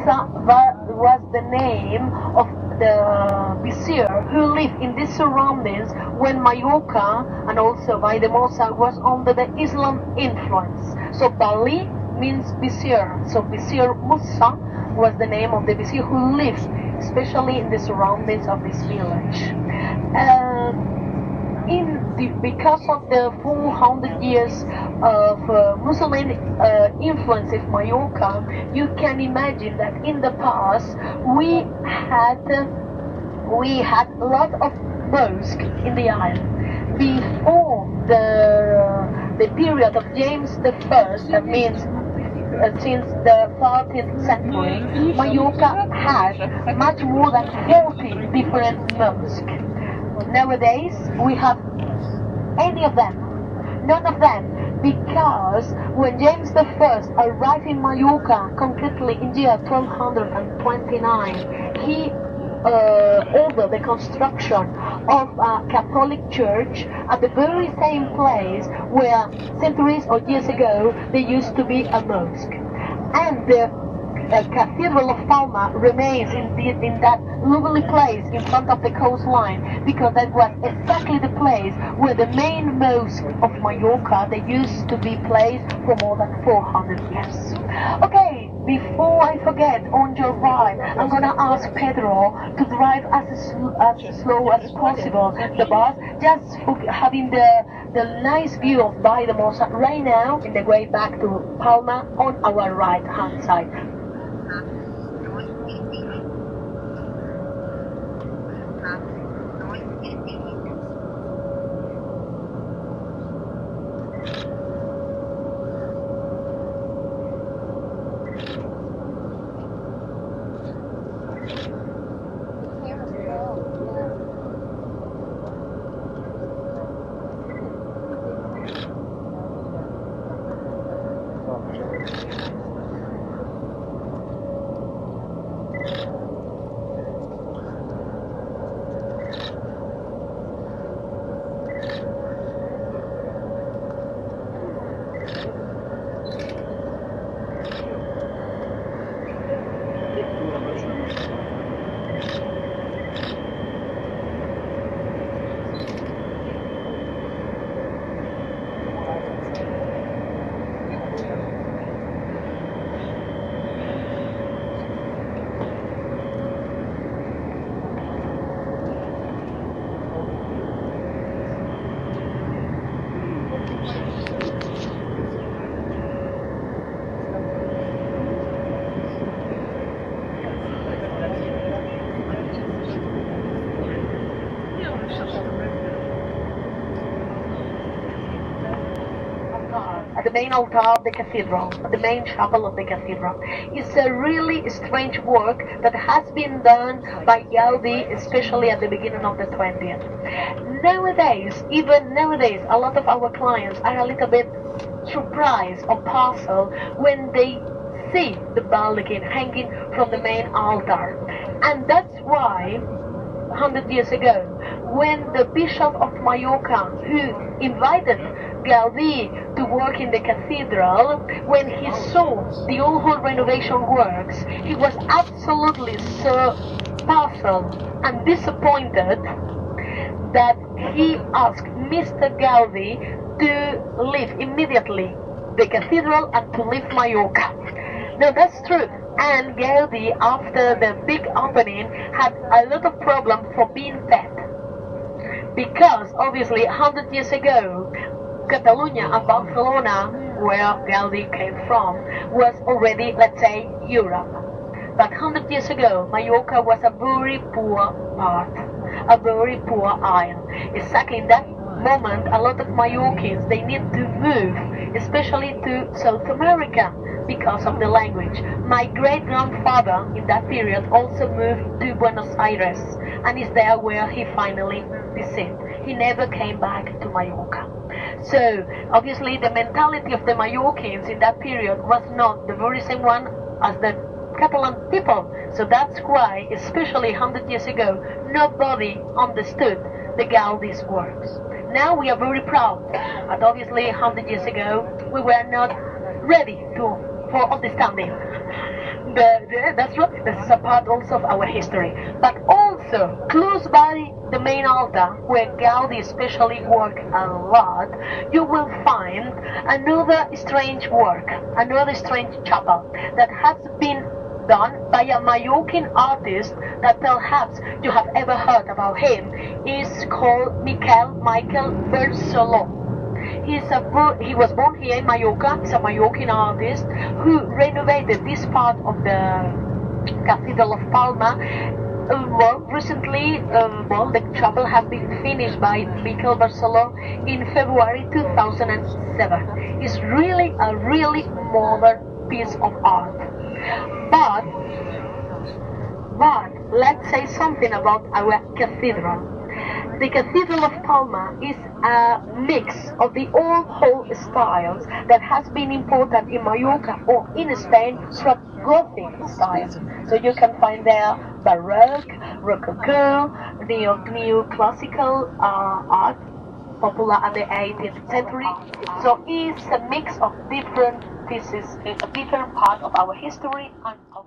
Musa was the name of the vizier who lived in these surroundings when Mallorca and also Valldemossa was under the Islam influence. So Bali means vizier. So Vizier Musa was the name of the vizier who lived especially in the surroundings of this village. Because of the 400 years of Muslim influence of Mallorca, you can imagine that in the past we had a lot of mosques in the island. Before the period of James I, that means since the 13th century, Mallorca had much more than 40 different mosques. Nowadays, we have any of them, none of them, because when James I arrived in Mallorca, concretely in the year 1229, he ordered the construction of a Catholic church at the very same place where centuries or years ago there used to be a mosque. And the Cathedral of Palma remains in that lovely place in front of the coastline, because that was exactly the place where the main mosque of Mallorca they used to be placed for more than 400 years. Okay, before I forget, on your ride, I'm gonna ask Pedro to drive as slow as possible the bus, just for having the nice view of Valldemossa right now in the way back to Palma on our right hand side. At the main altar of the cathedral, at the main chapel of the cathedral. It's a really strange work that has been done by Gaudi, especially at the beginning of the 20th. Even nowadays, a lot of our clients are a little bit surprised or puzzled when they see the baldachin hanging from the main altar. And that's why 100 years ago, when the Bishop of Mallorca, who invited Gaudi to work in the cathedral, when he saw the whole renovation works, he was absolutely so puzzled and disappointed that he asked Mr. Gaudi to leave immediately the cathedral and to leave Mallorca. Now that's true. And Gaudi, after the big opening, had a lot of problems for being fed. Because obviously 100 years ago, Catalonia and Barcelona, where Gaudi came from, was already, let's say, Europe. But 100 years ago, Mallorca was a very poor part, a very poor island. Exactly in that moment, a lot of Mallorcans, they need to move, especially to South America, because of the language. My great-grandfather in that period also moved to Buenos Aires, and is there where he finally deceased. He never came back to Mallorca. So obviously the mentality of the Mallorcans in that period was not the very same one as the Catalan people. So that's why, especially 100 years ago, nobody understood the Gaudi's works. Now we are very proud, but obviously 100 years ago we were not ready to for understanding. That's right. This is a part also of our history. But also, close by the main altar, where Gaudi especially worked a lot, you will find another strange work, another strange chapel that has been done by a Mallorcan artist that perhaps you have ever heard about him. Is called Michael Barceló. He was born here in Mallorca. He's a Mallorcan artist who renovated this part of the Cathedral of Palma. Well, recently, the chapel has been finished by Michael Barceló in February 2007. It's really a really modern piece of art. But let's say something about our cathedral. The Cathedral of Palma is a mix of the old whole styles that has been imported in Mallorca or in Spain from Gothic styles. So you can find there Baroque, Rococo, Neoclassical art popular at the 18th century. So it's a mix of different pieces, a different part of our history and of